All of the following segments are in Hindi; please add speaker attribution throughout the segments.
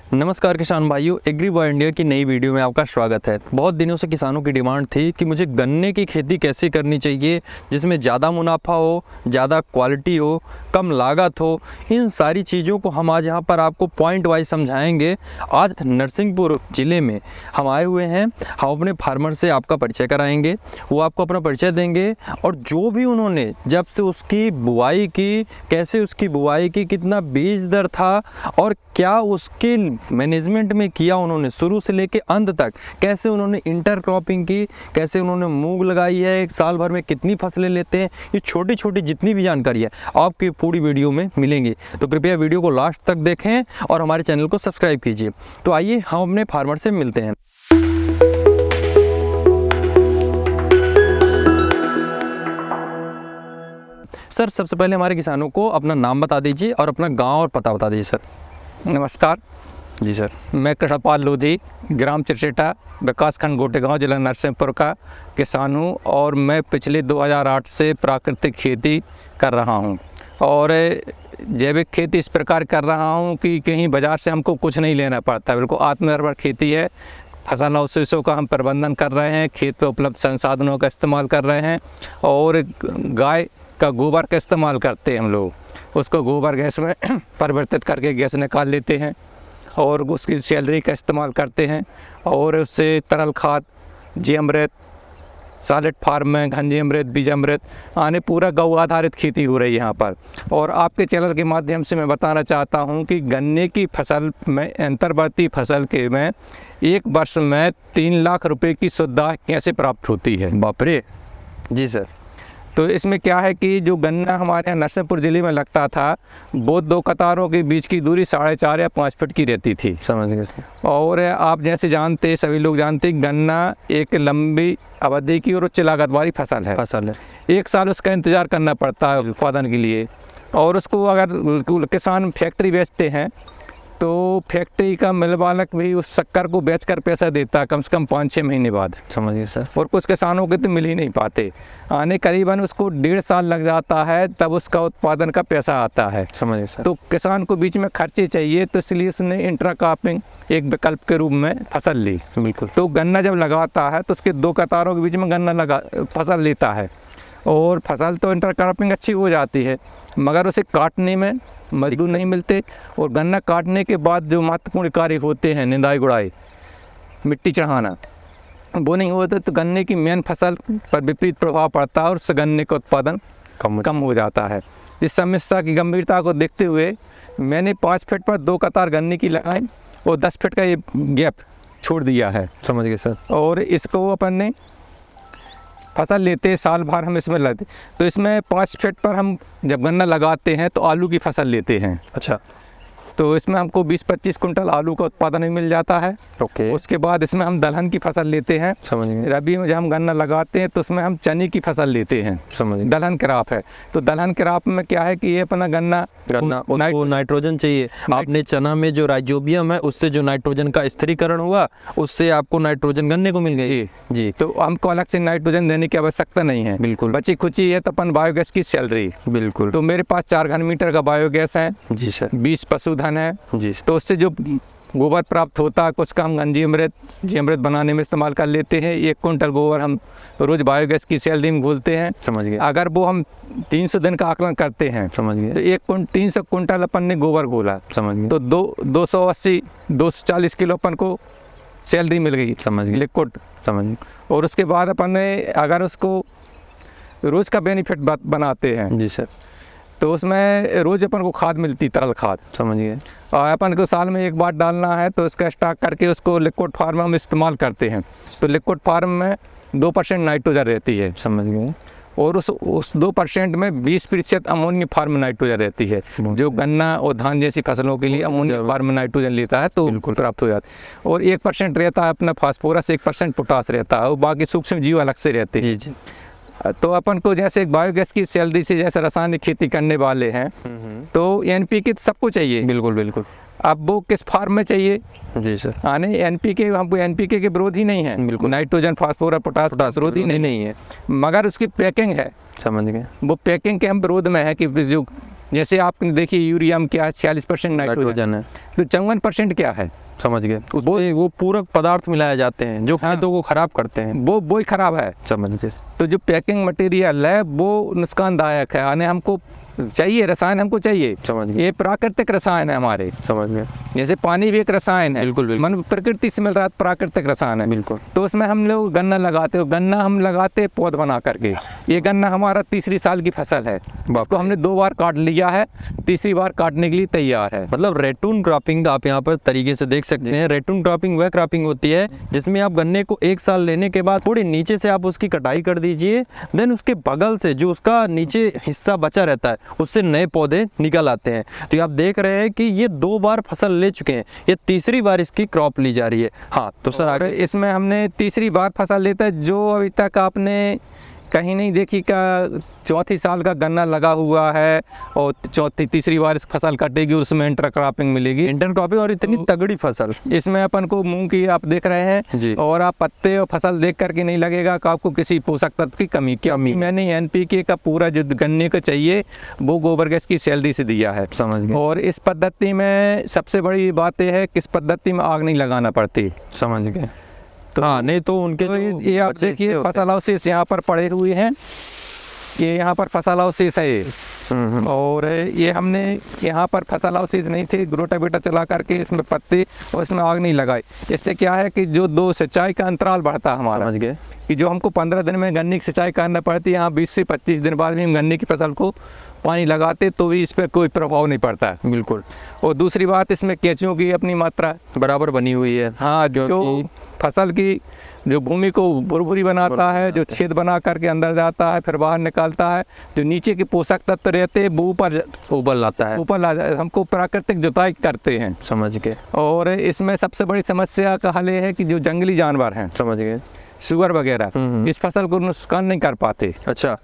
Speaker 1: नमस्कार किसान भाइयों, एग्री बॉय इंडिया की नई वीडियो में आपका स्वागत है। बहुत दिनों से किसानों की डिमांड थी कि मुझे गन्ने की खेती कैसे करनी चाहिए जिसमें ज़्यादा मुनाफा हो, ज़्यादा क्वालिटी हो, कम लागत हो। इन सारी चीज़ों को हम आज यहाँ पर आपको पॉइंट वाइज समझाएंगे। आज नरसिंहपुर ज़िले में हम आए हुए हैं। हम अपने फार्मर से आपका परिचय कराएंगे, वो आपको अपना परिचय देंगे और जो भी उन्होंने जब से उसकी बुआई की, कैसे उसकी बुआई की, कितना बीज दर था और क्या उसके मैनेजमेंट में किया उन्होंने शुरू से लेके अंत तक, कैसे उन्होंने इंटर क्रॉपिंग की, कैसे उन्होंने मूंग लगाई है, एक साल भर में कितनी फसलें लेते हैं, ये छोटी छोटी जितनी भी जानकारी है आपकी पूरी वीडियो में मिलेंगी। तो कृपया वीडियो को लास्ट तक देखें और हमारे चैनल को सब्सक्राइब कीजिए। तो आइए हम अपने फार्मर से मिलते हैं। सर, सबसे पहले हमारे किसानों को अपना नाम बता दीजिए और अपना गांव और पता बता दीजिए। सर
Speaker 2: नमस्कार
Speaker 1: जी। सर
Speaker 2: मैं कृष्णपाल लोधी, ग्राम चिरचेटा, विकासखंड गोटेगांव, जिला नरसिंहपुर का किसान हूँ और मैं पिछले 2008 से प्राकृतिक खेती कर रहा हूँ और जैविक खेती इस प्रकार कर रहा हूँ कि कहीं बाज़ार से हमको कुछ नहीं लेना पड़ता। बिल्कुल आत्मनिर्भर खेती है। फसल अवशेषों का हम प्रबंधन कर रहे हैं, खेत पर उपलब्ध संसाधनों का इस्तेमाल कर रहे हैं और गाय का गोबर का इस्तेमाल करते हैं हम लोग। उसको गोबर गैस में परिवर्तित करके गैस निकाल लेते हैं और उसकी सैलरी का इस्तेमाल करते हैं और उससे तरल खाद, जीवामृत, सॉलिड फार्म में घनजीवामृत, बीजामृत आने पूरा गौ आधारित खेती हो रही है यहाँ पर। और आपके चैनल के माध्यम से मैं बताना चाहता हूँ कि गन्ने की फसल में, अंतर्वर्ती फसल के में एक वर्ष में 3 लाख रुपए की सुविधा कैसे प्राप्त होती है।
Speaker 1: बाप रे। जी सर।
Speaker 2: तो इसमें क्या है कि जो गन्ना हमारे यहाँ नरसिंहपुर ज़िले में लगता था वो 2 कतारों के बीच की दूरी 4.5 या 5 फीट की रहती थी।
Speaker 1: समझ गए। और
Speaker 2: आप जैसे जानते, सभी लोग जानते, गन्ना एक लंबी अवधि की और उच्च लागत वाली फसल है। 1 साल उसका इंतज़ार करना पड़ता है उत्पादन के लिए। और उसको अगर किसान फैक्ट्री बेचते हैं तो फैक्ट्री का मिल मालिक भी उस शक्कर को बेचकर पैसा देता है कम से कम 5-6 महीने बाद।
Speaker 1: समझिए सर।
Speaker 2: और कुछ किसानों के तो मिल ही नहीं पाते, आने करीबन उसको 1.5 साल लग जाता है, तब उसका उत्पादन का पैसा आता है।
Speaker 1: समझिए सर।
Speaker 2: तो किसान को बीच में खर्चे चाहिए, तो इसलिए उसने इंट्रा क्रॉपिंग एक विकल्प के रूप में फसल ली।
Speaker 1: बिल्कुल।
Speaker 2: तो गन्ना जब लगाता है तो उसके 2 कतारों के बीच में गन्ना फसल लेता है और फसल तो इंटर क्रॉपिंग अच्छी हो जाती है, मगर उसे काटने में मजदूर नहीं मिलते। और गन्ना काटने के बाद जो महत्वपूर्ण कार्य होते हैं, निंदाई गुड़ाई, मिट्टी चढ़ाना, वो नहीं होता तो गन्ने की मेन फसल पर विपरीत प्रभाव पड़ता है और उससे गन्ने का उत्पादन कम हो जाता है। इस समस्या की गंभीरता को देखते हुए मैंने 5 फीट पर 2 कतार गन्ने की लगाई और 10 फीट का ये गैप छोड़ दिया है।
Speaker 1: समझ गए सर।
Speaker 2: और इसको अपन ने फसल लेते साल भर हम इसमें लगते, तो इसमें 5 फीट पर हम जब गन्ना लगाते हैं तो आलू की फसल लेते हैं।
Speaker 1: अच्छा।
Speaker 2: तो इसमें हमको 20-25 कुंटल आलू का उत्पादन भी मिल जाता है।
Speaker 1: ओके।
Speaker 2: उसके बाद इसमें हम दलहन की फसल लेते हैं।
Speaker 1: समझ गए।
Speaker 2: रबी में जब हम गन्ना लगाते हैं तो उसमें हम चने की फसल लेते हैं।
Speaker 1: समझ गए।
Speaker 2: दलहन क्रॉप है। तो दलहन क्रॉप में क्या है कि ये अपना गन्ना
Speaker 1: उसको नाइट्रोजन चाहिए। आपने चना में जो राइजोबियम है उससे जो नाइट्रोजन का स्थिरीकरण हुआ, उससे आपको नाइट्रोजन गन्ने को मिल गई। जी।
Speaker 2: तो हमको अलग से नाइट्रोजन देने की आवश्यकता नहीं है।
Speaker 1: बिल्कुल।
Speaker 2: बची खुची है तो अपन बायोगैस की सैलरी।
Speaker 1: बिल्कुल।
Speaker 2: तो मेरे पास 4 घन मीटर का बायोगैस है।
Speaker 1: जी सर।
Speaker 2: 20 पशुधन है।
Speaker 1: जी।
Speaker 2: तो उससे जो गोबर प्राप्त होता है कुछ का हम जीवामृत बनाने में इस्तेमाल कर लेते हैं। 1 कुंटल गोबर हम रोज़ बायोगैस की सैलरी में घोलते हैं।
Speaker 1: समझ गए।
Speaker 2: अगर वो हम 300 दिन का आकलन करते हैं,
Speaker 1: समझ गए,
Speaker 2: तो 300 कुंटल अपन ने गोबर घोला।
Speaker 1: समझ गए।
Speaker 2: तो 240 किलो अपन को सैलरी मिल गई।
Speaker 1: समझ गए।
Speaker 2: लिक्विड।
Speaker 1: समझ गए।
Speaker 2: और उसके बाद अपन ने अगर उसको रोज़ का बेनिफिट बनाते हैं।
Speaker 1: जी सर।
Speaker 2: तो उसमें रोज़ अपन को खाद मिलती, तरल खाद।
Speaker 1: समझ गए।
Speaker 2: और अपन को साल में 1 बार डालना है, तो उसका स्टॉक करके उसको लिक्विड फार्म में हम इस्तेमाल करते हैं। तो लिक्विड फार्म में 2% नाइट्रोजन रहती है।
Speaker 1: समझ गए।
Speaker 2: और उस 2% में 20% अमोनियम फार्म नाइट्रोजन रहती है, जो गन्ना और धान जैसी फसलों के लिए अमोनियम फार्म नाइट्रोजन लेता है तो बिल्कुल प्राप्त हो जाता है। और 1% रहता है अपना फास्फोरस, 1% पोटास रहता है और बाकी सूक्ष्म जीव अलग से रहते हैं।
Speaker 1: जी।
Speaker 2: तो अपन को जैसे एक बायोगैस की सैलरी से जैसे रासायनिक खेती करने वाले हैं, तो NPK सबको चाहिए।
Speaker 1: बिल्कुल बिल्कुल।
Speaker 2: अब वो किस फार्म में चाहिए।
Speaker 1: जी सर।
Speaker 2: आने NPK, हमको NPK के विरोधी नहीं है।
Speaker 1: बिल्कुल।
Speaker 2: नाइट्रोजन, फास्फोरस, पोटास विरोधी नहीं है, मगर उसकी पैकिंग है।
Speaker 1: समझ गए।
Speaker 2: वो पैकिंग के हम विरोध में है कि जो जैसे आपने देखिए यूरिया में क्या है 46% नाइट्रोजन,
Speaker 1: नाइट्रोजन है,
Speaker 2: तो 54% क्या है,
Speaker 1: समझ गए, उसमें वो पूरक पदार्थ मिलाए जाते हैं जो
Speaker 2: हाँ।
Speaker 1: खेतों को खराब करते हैं।
Speaker 2: वो ही खराब है।
Speaker 1: समझ गए,
Speaker 2: तो जो पैकिंग मटेरियल है वो नुकसानदायक है, यानी हमको चाहिए रसायन, हमको चाहिए,
Speaker 1: समझ गए,
Speaker 2: ये प्राकृतिक रसायन है हमारे।
Speaker 1: समझ गए,
Speaker 2: जैसे पानी भी एक रसायन है,
Speaker 1: बिल्कुल बिल्कुल,
Speaker 2: मन प्रकृति से मिल रहा है, प्राकृतिक रसायन है।
Speaker 1: बिल्कुल,
Speaker 2: तो उसमें हम लोग गन्ना लगाते हो, गन्ना हम लगाते पौध बना करके। ये गन्ना हमारा तीसरी साल की फसल है, इसको हमने 2 बार काट लिया है, तीसरी बार काटने के लिए तैयार है।
Speaker 1: मतलब रेटून क्रॉपिंग आप यहाँ पर तरीके से देख सकते हैं। रेटून क्रॉपिंग वह क्रॉपिंग होती है जिसमें आप गन्ने को 1 साल लेने के बाद थोड़ी नीचे से आप उसकी कटाई कर दीजिए, देन उसके बगल से जो उसका नीचे हिस्सा बचा रहता है उससे नए पौधे निकल आते हैं। तो ये आप देख रहे हैं कि ये 2 बार फसल ले चुके हैं, ये तीसरी बार इसकी क्रॉप ली जा रही है। हाँ, तो सर
Speaker 2: और
Speaker 1: आगे
Speaker 2: इसमें हमने तीसरी बार फसल लेता है, जो अभी तक आपने कहीं नहीं देखी का चौथी साल का गन्ना लगा हुआ है और तीसरी बार इस फसल कटेगी, उसमें इंटर क्रॉपिंग मिलेगी।
Speaker 1: इंटर क्रॉपिंग और इतनी तगड़ी फसल।
Speaker 2: इसमें अपन को मूंग की आप देख रहे हैं
Speaker 1: जी।
Speaker 2: और आप पत्ते और फसल देख करके नहीं लगेगा कि आपको किसी पोषक तत्व की कमी। मैंने NPK का पूरा जो गन्ने को चाहिए वो गोबर गैस की सैलरी से दिया है।
Speaker 1: समझ गए,
Speaker 2: और इस पद्धति में सबसे बड़ी बात यह है कि इस पद्धति में आग नहीं लगाना पड़ती।
Speaker 1: समझ गए। तो हाँ, नहीं तो उनके
Speaker 2: तो ये आप देखिए फसल अवशेष यहाँ पर पड़े हुए हैं, ये यहाँ पर फसल अवशेष है ये। और ये हमने यहाँ पर फसल अवशेष नहीं थे, रोटावेटर चला करके इसमें पत्ते और इसमें आग नहीं लगाई। इससे क्या है कि जो 2 सिंचाई का अंतराल बढ़ता है हमारा,
Speaker 1: समझ गए,
Speaker 2: कि जो हमको 15 दिन में गन्ने की सिंचाई करना पड़ती है, यहाँ 20 से 25 दिन बाद भी हम गन्ने की फसल को पानी लगाते तो भी इस पर कोई प्रभाव नहीं पड़ता है।
Speaker 1: बिल्कुल।
Speaker 2: और दूसरी बात, इसमें केंचुओं की अपनी मात्रा
Speaker 1: बराबर बनी हुई है।
Speaker 2: हाँ, जो फसल की जो भूमि को भुरभुरी बनाता है, जो छेद बना करके अंदर जाता है फिर बाहर निकालता है, जो नीचे के पोषक तत्व रहते हैं वो ऊपर
Speaker 1: लाता है,
Speaker 2: ऊपर ला हमको प्राकृतिक जुताई करते हैं।
Speaker 1: समझ गए।
Speaker 2: और इसमें सबसे बड़ी समस्या का हल ये है कि जो जंगली जानवर हैं,
Speaker 1: समझ गए,
Speaker 2: सुअर वगैरह, इस फसल को नुकसान नहीं कर पाते।
Speaker 1: अच्छा,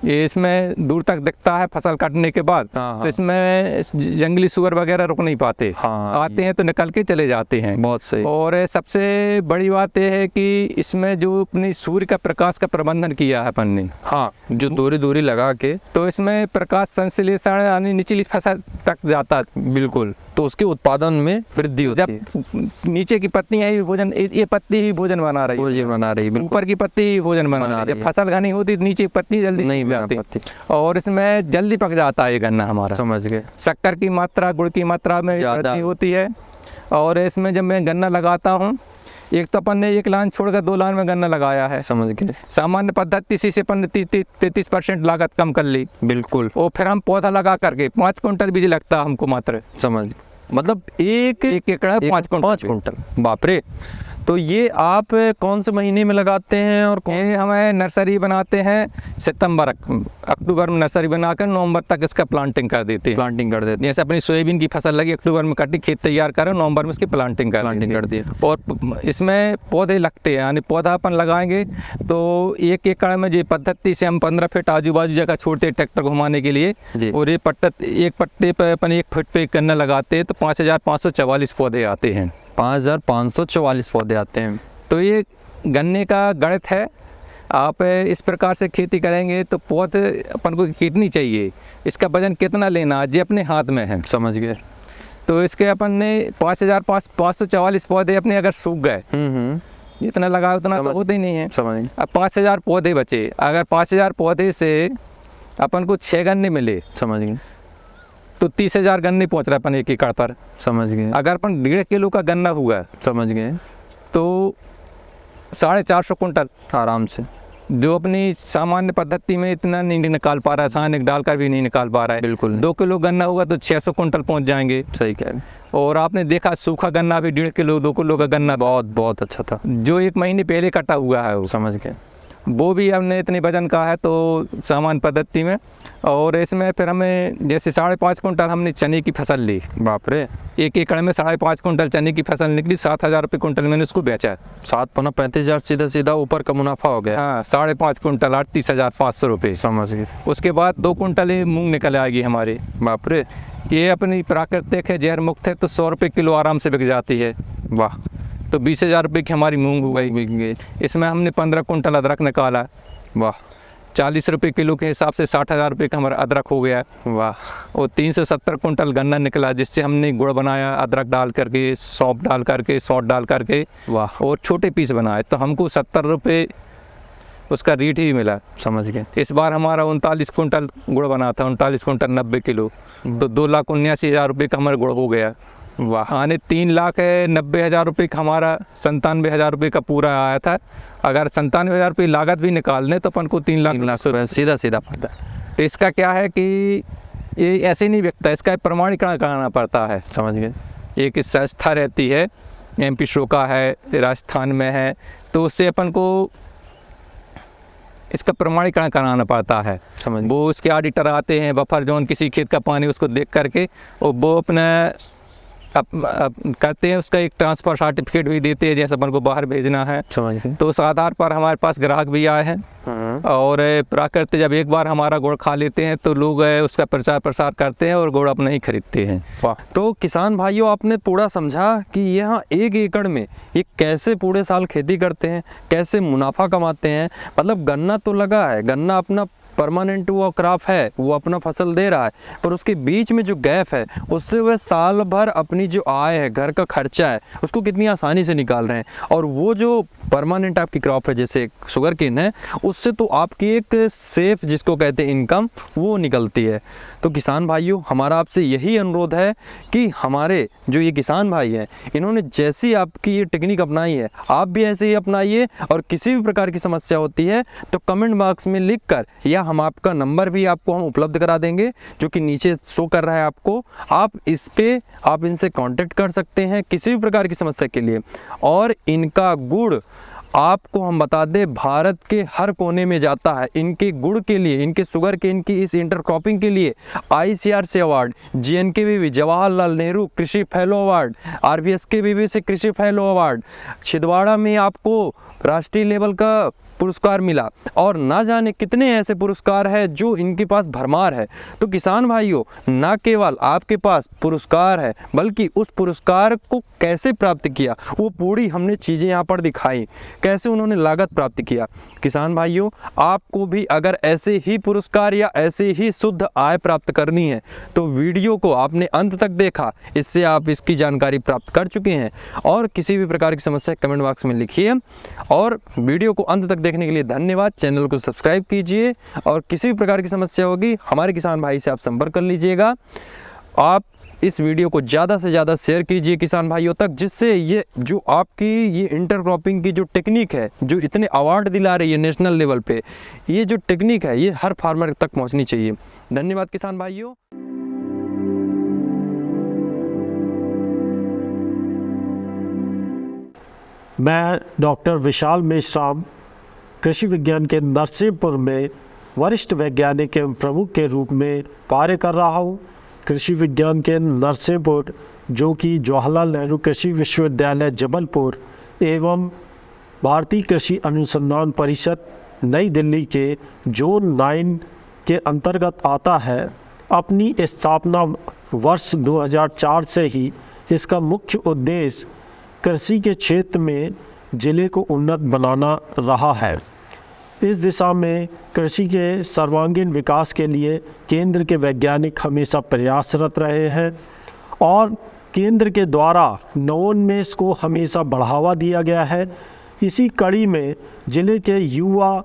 Speaker 2: ये इसमें दूर तक दिखता है फसल काटने के बाद,
Speaker 1: हाँ,
Speaker 2: तो इसमें जंगली सुअर वगैरह रुक नहीं पाते।
Speaker 1: हाँ,
Speaker 2: आते हैं तो निकल के चले जाते हैं।
Speaker 1: बहुत सही।
Speaker 2: और सबसे बड़ी बात यह है कि इसमें जो अपनी सूर्य का प्रकाश का प्रबंधन किया है अपन ने,
Speaker 1: हाँ, जो दूरी दूरी लगा के,
Speaker 2: तो इसमें प्रकाश संश्लेषण यानी निचली फसल तक जाता है।
Speaker 1: बिल्कुल, तो उसके उत्पादन में वृद्धि होती है।
Speaker 2: जब नीचे की पत्तियां ही भोजन, ये पत्ती ही भोजन बना रही है,
Speaker 1: भोजन बना रही है,
Speaker 2: ऊपर की पत्ती ही भोजन बना रही है। जब फसल घनी होती तो नीचे की पत्ती जल्दी
Speaker 1: नहीं बना
Speaker 2: जाती
Speaker 1: पाती।
Speaker 2: और इसमें जल्दी पक जाता है ये गन्ना हमारा।
Speaker 1: समझ गए।
Speaker 2: शक्कर की मात्रा, गुड़ की मात्रा में
Speaker 1: ज़्यादा
Speaker 2: वृद्धि होती है। और इसमें जब मैं गन्ना लगाता हूँ, एक तो अपन ने 1 लाइन छोड़कर 2 लाइन में गन्ना लगाया है।
Speaker 1: समझ गए,
Speaker 2: सामान्य पद्धति से अपन 33% लागत कम कर ली।
Speaker 1: बिल्कुल।
Speaker 2: और फिर हम पौधा लगा करके 5 कुंटल बीज लगता है हमको मात्र।
Speaker 1: समझ, मतलब एक
Speaker 2: एकड़ है 5 कुंटल।
Speaker 1: 5 कुंटल, बाप रे। तो ये आप कौन से महीने में लगाते हैं और कौन?
Speaker 2: ये हमें नर्सरी बनाते हैं सितंबर अक्टूबर में नर्सरी बनाकर नवंबर तक इसका प्लांटिंग कर देते हैं।
Speaker 1: प्लांटिंग कर देते हैं,
Speaker 2: जैसे अपनी सोयाबीन की फसल लगी, अक्टूबर में काटी, खेत तैयार करो, नवंबर में इसकी प्लांटिंग कर
Speaker 1: दिए।
Speaker 2: और इसमें पौधे लगते हैं, यानी पौधा अपन लगाएंगे तो 1 एकड़ में जो पद्धति से हम 15 फीट आजू बाजू जगह छोड़ते हैं ट्रैक्टर घुमाने के लिए। और ये एक पट्टे पर अपन 1 फीट पे गन्ना लगाते हैं तो 5544 पौधे आते हैं।
Speaker 1: 5544 पौधे आते हैं।
Speaker 2: तो ये गन्ने का गणित है। आप इस प्रकार से खेती करेंगे तो पौध अपन को कितनी चाहिए, इसका वजन कितना लेना, ये अपने हाथ में है।
Speaker 1: समझ गए।
Speaker 2: तो इसके अपन ने 5544 पौधे अपने अगर सूख गए, जितना लगा उतना तो होते ही नहीं है।
Speaker 1: समझ।
Speaker 2: अब 5000 पौधे बचे, अगर 5000 पौधे से अपन को 6 गन्ने मिले,
Speaker 1: समझ गए,
Speaker 2: तो 30,000 गन्ने पहुँच रहा है अपन 1 एकड़ पर।
Speaker 1: समझ गए।
Speaker 2: अगर अपन 1.5 किलो का गन्ना हुआ,
Speaker 1: समझ गए,
Speaker 2: तो 450 कुंटल
Speaker 1: आराम से,
Speaker 2: जो अपनी सामान्य पद्धति में इतना नहीं निकाल पा रहा है, सानिक डालकर भी नहीं निकाल पा रहा है।
Speaker 1: बिल्कुल।
Speaker 2: 2 किलो गन्ना होगा तो 600 कुंटल पहुंच जाएंगे।
Speaker 1: सही कह रहे हैं।
Speaker 2: और आपने देखा सूखा गन्ना भी 1.5 किलो 2 किलो का गन्ना
Speaker 1: बहुत अच्छा था,
Speaker 2: जो 1 महीने पहले कटा हुआ है वो।
Speaker 1: समझ गए।
Speaker 2: वो भी हमने इतने वजन का है तो सामान्य पद्धति में। और इसमें फिर हमें जैसे 5.5 कुंटल हमने चने की फसल ली,
Speaker 1: बाप रे।
Speaker 2: 1 एकड़ में 5.5 कुंटल चने की फसल निकली, 7,000 रुपये कुंटल मैंने उसको बेचा।
Speaker 1: 7 पौना 35,000 सीधा ऊपर का मुनाफा हो गया।
Speaker 2: हाँ, 5.5 कुंटल 38,500 रुपये।
Speaker 1: समझ गए।
Speaker 2: उसके बाद 2 कुंटल मूंग निकल आएगी हमारे।
Speaker 1: बाप रे।
Speaker 2: ये अपनी प्राकृतिक है, जहर मुक्त है, तो 100 रुपये किलो आराम से बिक जाती है।
Speaker 1: वाह।
Speaker 2: तो 20,000 रुपये की हमारी मूंग हो गई।
Speaker 1: बिक गई।
Speaker 2: इसमें हमने 15 कुंटल अदरक निकाला।
Speaker 1: वाह।
Speaker 2: 40 रुपये किलो के हिसाब से 60,000 रुपये का हमारा अदरक हो गया।
Speaker 1: वाह।
Speaker 2: और 370 कुंटल गन्ना निकला, जिससे हमने गुड़ बनाया अदरक डाल करके, सौंफ डाल करके, सौंठ डाल करके,
Speaker 1: वाह।
Speaker 2: और छोटे पीस बनाए, तो हमको 70 रुपये उसका रेट ही मिला।
Speaker 1: समझ गए।
Speaker 2: इस बार हमारा 39 कुंटल गुड़ बना था, 39 कुंटल 90 किलो, तो 2,79,000 रुपये का हमारा गुड़ हो गया।
Speaker 1: वाह।
Speaker 2: यानी 3,90,000 रुपये का हमारा 97,000 रुपये का पूरा आया था। अगर 97,000 रुपये लागत भी निकाल दें तो अपन को 3 लाख
Speaker 1: रुपये सीधा सीधा पड़ता है।
Speaker 2: तो इसका क्या है कि ये ऐसे नहीं बिकता, इसका प्रमाणीकरण कराना पड़ता है।
Speaker 1: समझ गए।
Speaker 2: एक संस्था रहती है, MP शोका है, राजस्थान में है, तो उससे अपन को इसका प्रमाणीकरण कराना पड़ता है।
Speaker 1: समझ।
Speaker 2: वो उसके ऑडिटर आते हैं, बफर जोन किसी खेत का पानी उसको देख करके, और वो अपना करते हैं, उसका एक ट्रांसफ़र सर्टिफिकेट भी देते हैं, जैसे अपन को बाहर भेजना है।
Speaker 1: समझ गए।
Speaker 2: तो उस आधार पर हमारे पास ग्राहक भी आए हैं। और प्राकृतिक जब एक बार हमारा गुड़ खा लेते हैं तो लोग उसका प्रचार प्रसार करते हैं और गुड़ अपना ही खरीदते हैं।
Speaker 1: वाह। तो किसान भाइयों, आपने पूरा समझा कि यहाँ 1 एकड़ में ये कैसे पूरे साल खेती करते हैं, कैसे मुनाफा कमाते हैं। मतलब गन्ना तो लगा है, गन्ना अपना परमानेंट वो क्रॉप है, वो अपना फसल दे रहा है, पर उसके बीच में जो गैप है उससे वह साल भर अपनी जो आय है, घर का खर्चा है, उसको कितनी आसानी से निकाल रहे हैं। और वो जो परमानेंट आपकी क्रॉप है जैसे शुगर केन है, उससे तो आपकी एक सेफ जिसको कहते हैं इनकम वो निकलती है। तो किसान भाइयों, हमारा आपसे यही अनुरोध है कि हमारे जो ये किसान भाई हैं, इन्होंने जैसी आपकी ये टेक्निक अपनाई है, आप भी ऐसे ही अपनाइए। और किसी भी प्रकार की समस्या होती है तो कमेंट बॉक्स में लिख कर, या हम आपका नंबर भी आपको हम उपलब्ध करा देंगे जो कि नीचे शो कर रहा है आपको, आप इस पे आप इनसे कांटेक्ट कर सकते हैं किसी भी प्रकार की समस्या के लिए। और इनका गुड़ आपको हम बता दें भारत के हर कोने में जाता है। इनके गुड़ के लिए, इनके शुगर के, इनकी इस इंटरक्रॉपिंग के लिए ICRC award, JNKVB Jawaharlal Nehru कृषि फेलो अवार्ड, RVSKVB से कृषि फेलो अवार्ड, छिंदवाड़ा में आपको राष्ट्रीय लेवल का पुरस्कार मिला, और ना जाने कितने ऐसे पुरस्कार हैं जो इनके पास भरमार है। तो किसान भाइयों, ना केवल आपके पास पुरस्कार है, बल्कि उस पुरस्कार को कैसे प्राप्त किया वो पूरी हमने चीज़ें यहाँ पर दिखाई, कैसे उन्होंने लागत प्राप्त किया। किसान भाइयों, आपको भी अगर ऐसे ही पुरस्कार या ऐसे ही शुद्ध आय प्राप्त करनी है तो वीडियो को आपने अंत तक देखा, इससे आप इसकी जानकारी प्राप्त कर चुके हैं। और किसी भी प्रकार की समस्या कमेंट बॉक्स में लिखिए। और वीडियो को अंत तक देखने के लिए धन्यवाद। चैनल को सब्सक्राइब कीजिए, और किसी भी प्रकार की समस्या होगी हमारे किसान भाई से आप संपर्क कर लीजिएगा। आप इस वीडियो को ज़्यादा से ज़्यादा शेयर कीजिए किसान भाइयों तक, जिससे ये जो आपकी ये इंटरक्रॉपिंग की जो टेक्निक है, जो इतने अवार्ड दिला रही है नेशनल लेवल पे, ये जो टेक्निक है ये हर फार्मर तक पहुंचनी चाहिए। धन्यवाद किसान भाइयों।
Speaker 3: मैं डॉक्टर विशाल मेश्राम कृषि विज्ञान के नरसिंहपुर में वरिष्ठ वैज्ञानिक एवं प्रमुख के रूप में कार्य कर रहा हूँ। कृषि विज्ञान के नरसिंहपुर, जो कि जवाहरलाल नेहरू कृषि विश्वविद्यालय जबलपुर एवं भारतीय कृषि अनुसंधान परिषद नई दिल्ली के जोन 9 के अंतर्गत आता है, अपनी स्थापना वर्ष 2004 से ही इसका मुख्य उद्देश्य कृषि के क्षेत्र में जिले को उन्नत बनाना रहा है। इस दिशा में कृषि के सर्वांगीण विकास के लिए केंद्र के वैज्ञानिक हमेशा प्रयासरत रहे हैं, और केंद्र के द्वारा नवोन्मेष को हमेशा बढ़ावा दिया गया है। इसी कड़ी में जिले के युवा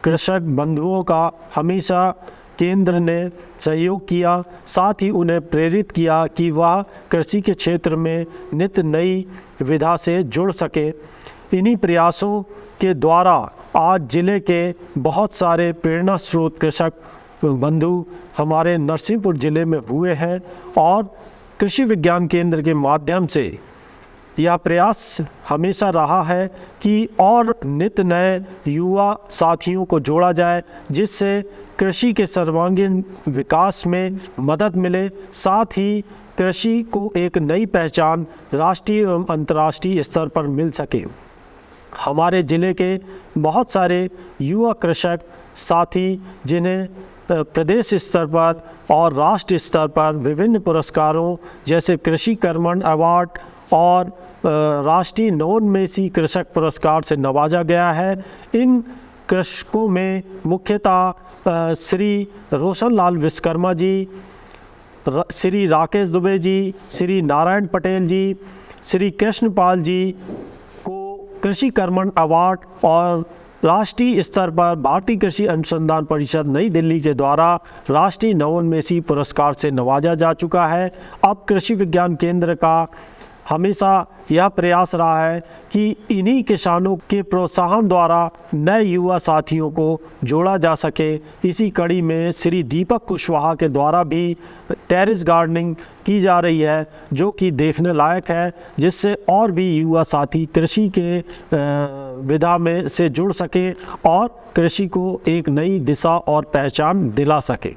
Speaker 3: कृषक बंधुओं का हमेशा केंद्र ने सहयोग किया, साथ ही उन्हें प्रेरित किया कि वह कृषि के क्षेत्र में नित्य नई विधा से जुड़ सके। इन्हीं प्रयासों के द्वारा आज जिले के बहुत सारे प्रेरणा स्रोत कृषक बंधु हमारे नरसिंहपुर जिले में हुए हैं, और कृषि विज्ञान केंद्र के माध्यम से यह प्रयास हमेशा रहा है कि और नित्य नए युवा साथियों को जोड़ा जाए, जिससे कृषि के सर्वांगीण विकास में मदद मिले, साथ ही कृषि को एक नई पहचान राष्ट्रीय एवं अंतर्राष्ट्रीय स्तर पर मिल सके। हमारे ज़िले के बहुत सारे युवा कृषक साथी, जिन्हें प्रदेश स्तर पर और राष्ट्र स्तर पर विभिन्न पुरस्कारों जैसे कृषि कर्मण अवार्ड और राष्ट्रीय नवोन्मेषी कृषक पुरस्कार से नवाजा गया है, इन कृषकों में मुख्यतः श्री रोशन लाल विश्वकर्मा जी, श्री राकेश दुबे जी, श्री नारायण पटेल जी, श्री कृष्णपाल जी को कृषि कर्मण अवार्ड और राष्ट्रीय स्तर पर भारतीय कृषि अनुसंधान परिषद नई दिल्ली के द्वारा राष्ट्रीय नवोन्मेषी पुरस्कार से नवाजा जा चुका है। अब कृषि विज्ञान केंद्र का हमेशा यह प्रयास रहा है कि इन्हीं किसानों के प्रोत्साहन द्वारा नए युवा साथियों को जोड़ा जा सके। इसी कड़ी में श्री दीपक कुशवाहा के द्वारा भी टेरेस गार्डनिंग की जा रही है, जो कि देखने लायक है, जिससे और भी युवा साथी कृषि के विधा में से जुड़ सके और कृषि को एक नई दिशा और पहचान दिला सके।